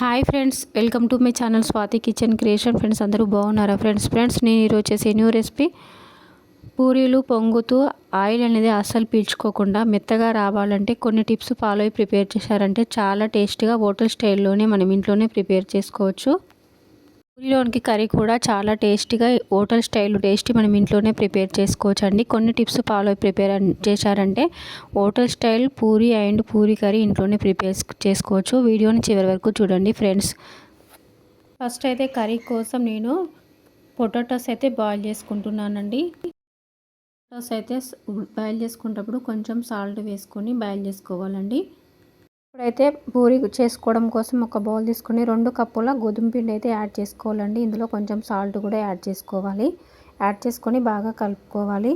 Hi friends, welcome to my channel Swathi kitchen creation. Friends అందరూ బాగున్నారా? Friends నేను ఈరోజు వచ్చేసి న్యూ రెసిపీ పూరీలు పొంగుతూ ఆయిల్ అనేది అస్సలు పీల్చుకోకుండా మెత్తగా రావాలంటే కొన్ని టిప్స్ ఫాలో అయ్యి ప్రిపేర్ చేశారంటే చాలా టేస్టీగా హోటల్ స్టైల్లోనే మనం ఇంట్లోనే ప్రిపేర్ చేసుకోవచ్చు. పూరీలోనికి కర్రీ కూడా చాలా టేస్టీగా హోటల్ స్టైల్ టేస్టీ మనం ఇంట్లోనే ప్రిపేర్ చేసుకోవచ్చు అండి. కొన్ని టిప్స్ ఫాలో అయ్యి ప్రిపేర్ చేశారంటే hotel style Puri and Puri curry ఇంట్లోనే ప్రిపేర్ చేసుకోవచ్చు. వీడియోని చివరి వరకు చూడండి ఫ్రెండ్స్. ఫస్ట్ అయితే కర్రీ కోసం నేను పొటాటోస్ అయితే బాయిల్ చేసుకుంటున్నానండి. పొటాటోస్ అయితే బాయిల్ చేసుకునేటప్పుడు కొంచెం సాల్ట్ వేసుకొని బాయిల్ చేసుకోవాలండి. ఇప్పుడైతే పూరి చేసుకోవడం కోసం ఒక బౌల్ తీసుకొని 2 కప్పుల గోధుమ పిండి అయితే యాడ్ చేసుకోవాలండి. ఇందులో కొంచెం సాల్ట్ కూడా యాడ్ చేసుకోవాలి. యాడ్ చేసుకొని బాగా కలుపుకోవాలి.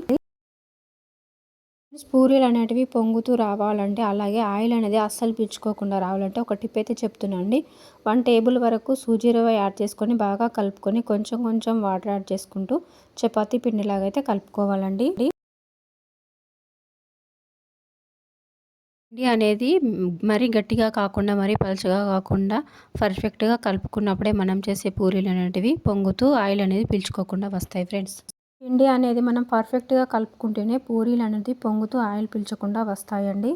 పూరీలు అనేటివి పొంగుతూ రావాలంటే, అలాగే ఆయిల్ అనేది అస్సలు పీల్చుకోకుండా రావాలంటే ఒక టిప్ అయితే చెప్తున్నానండి. 1 టేబుల్ వరకు సూజీ రవ్వ యాడ్ చేసుకొని బాగా కలుపుకొని కొంచెం కొంచెం వాటర్ యాడ్ చేసుకుంటూ చపాతీ పిండిలాగా అయితే కలుపుకోవాలండి. పిండి అనేది మరీ గట్టిగా కాకుండా మరీ పలుచగా కాకుండా పర్ఫెక్ట్గా కలుపుకున్నప్పుడే మనం చేసే పూరీలు అనేటివి పొంగుతూ ఆయిల్ అనేది పీల్చుకోకుండా వస్తాయి ఫ్రెండ్స్. పిండి అనేది మనం పర్ఫెక్ట్గా కలుపుకుంటేనే పూరీలు అనేది పొంగుతూ ఆయిల్ పీల్చకుండా వస్తాయండి.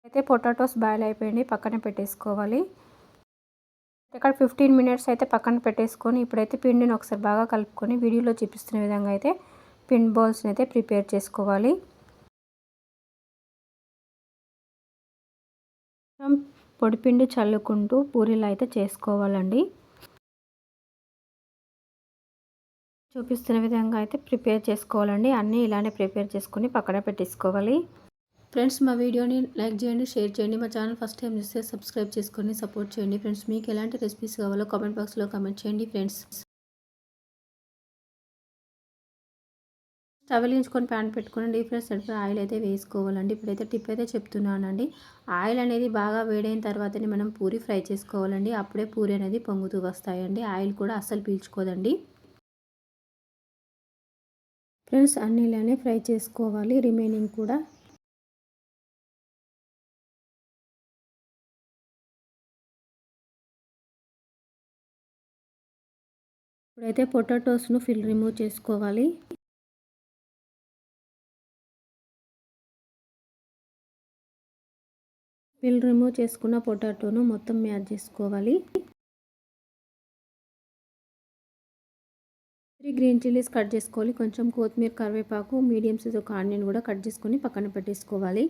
అయితే పొటాటోస్ బాయిల్ అయిపోయింది, పక్కన పెట్టేసుకోవాలి. ఇక్కడ 15 మినిట్స్ అయితే పక్కన పెట్టేసుకొని ఇప్పుడైతే పిండిని ఒకసారి బాగా కలుపుకొని వీడియోలో చూపిస్తున్న విధంగా అయితే పిన్ బాల్స్ని అయితే ప్రిపేర్ చేసుకోవాలి. పొడిపిండి చల్లుకుంటూ పూరీలు అయితే చేసుకోవాలండి. చూపిస్తున్న విధంగా అయితే ప్రిపేర్ చేసుకోవాలండి. అన్నీ ఇలానే ప్రిపేర్ చేసుకొని పక్కన పెట్టేసుకోవాలి. ఫ్రెండ్స్ మా వీడియోని లైక్ చేయండి, షేర్ చేయండి. మా ఛానల్ ఫస్ట్ టైం చూస్తే సబ్స్క్రైబ్ చేసుకొని సపోర్ట్ చేయండి. ఫ్రెండ్స్ మీకు ఎలాంటి రెసిపీస్ కావాలో కామెంట్ బాక్స్లో కామెంట్ చేయండి ఫ్రెండ్స్. స్టవ్ వెలిగించుకొని ప్యాన్ పెట్టుకొని డీప్ ఫ్రై సరిపడా ఆయిల్ అయితే వేసుకోవాలండి. ఇప్పుడైతే టిప్ అయితే చెప్తున్నానండి. ఆయిల్ అనేది బాగా వేడైన తర్వాతనే మనం పూరి ఫ్రై చేసుకోవాలండి. అప్పుడే పూరి అనేది పొంగుతూ వస్తాయండి. ఆయిల్ కూడా అస్సలు పీల్చుకోదండి. ఫ్రెండ్స్ అన్నీ ఇలానే ఫ్రై చేసుకోవాలి. రిమైనింగ్ కూడా ఇప్పుడైతే పొటాటోస్ను రిమూవ్ చేసుకోవాలి. రిమూవ్ చేసుకున్న పొటాటోను మొత్తం మ్యాష్ చేసుకోవాలి. 3 గ్రీన్ చిల్లీస్ కట్ చేసుకోవాలి. కొంచెం కొత్తిమీర, కరివేపాకు, మీడియం సైజ్ ఒక ఆనియన్ కూడా కట్ చేసుకొని పక్కన పెట్టేసుకోవాలి.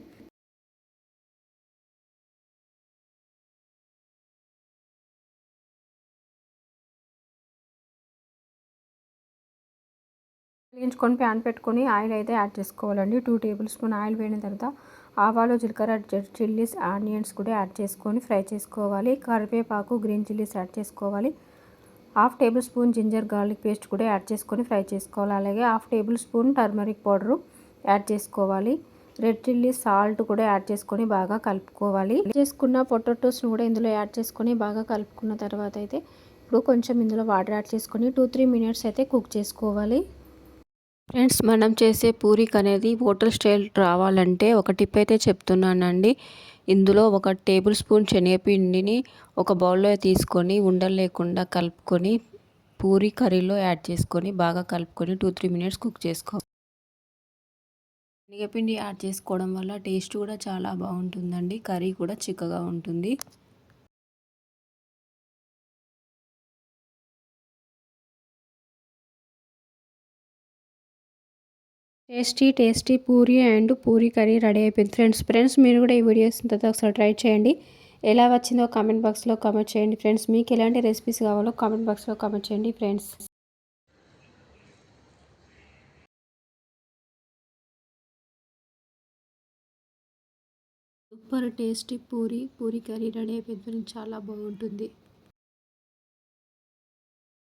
వేయించుకొని ప్యాన్ పెట్టుకొని ఆయిల్ అయితే యాడ్ చేసుకోవాలండి. 2 టేబుల్ స్పూన్ ఆయిల్ వేడిన తర్వాత ఆవాలు, జీలకర్ర, చిల్లీస్, ఆనియన్స్ కూడా యాడ్ చేసుకొని ఫ్రై చేసుకోవాలి. కరివేపాకు, గ్రీన్ చిల్లీస్ యాడ్ చేసుకోవాలి. 1/2 table spoon ginger garlic paste కూడా యాడ్ చేసుకొని ఫ్రై చేసుకోవాలి. అలాగే 1/2 table spoon turmeric powder add చేసుకోవాలి. రెడ్ చిల్లీ, సాల్ట్ కూడా యాడ్ చేసుకొని బాగా కలుపుకోవాలి. చేసుకున్న పొటాటోస్ను కూడా ఇందులో యాడ్ చేసుకొని బాగా కలుపుకున్న తర్వాత అయితే ఇప్పుడు కొంచెం ఇందులో వాటర్ యాడ్ చేసుకొని 2-3 మినిట్స్ అయితే కుక్ చేసుకోవాలి. ఫ్రెండ్స్ మనం చేసే పూరీకి అనేది హోటల్ స్టైల్ రావాలంటే ఒక టిప్ అయితే చెప్తున్నానండి. ఇందులో 1 టేబుల్ స్పూన్ శనగపిండిని ఒక బౌల్లో తీసుకొని ఉండలు లేకుండా కలుపుకొని పూరీ కర్రీలో యాడ్ చేసుకొని బాగా కలుపుకొని 2-3 మినిట్స్ కుక్ చేసుకోవాలి. శనగపిండి యాడ్ చేసుకోవడం వల్ల టేస్ట్ కూడా చాలా బాగుంటుందండి. కర్రీ కూడా చిక్కగా ఉంటుంది. Tasty Puri and Puri curry ready అయిపోయింది ఫ్రెండ్స్ మీరు కూడా ఈ వీడియోస్ తర్వాత ఒకసారి ట్రై చేయండి. ఎలా వచ్చిందో కామెంట్ బాక్స్లో కామెంట్ చేయండి ఫ్రెండ్స్. మీకు ఎలాంటి రెసిపీస్ కావాలో కామెంట్ బాక్స్లో కామెంట్ చేయండి friends. Super tasty Puri curry ready అయిపోయింది ఫ్రెండ్స్. చాలా బాగుంటుంది.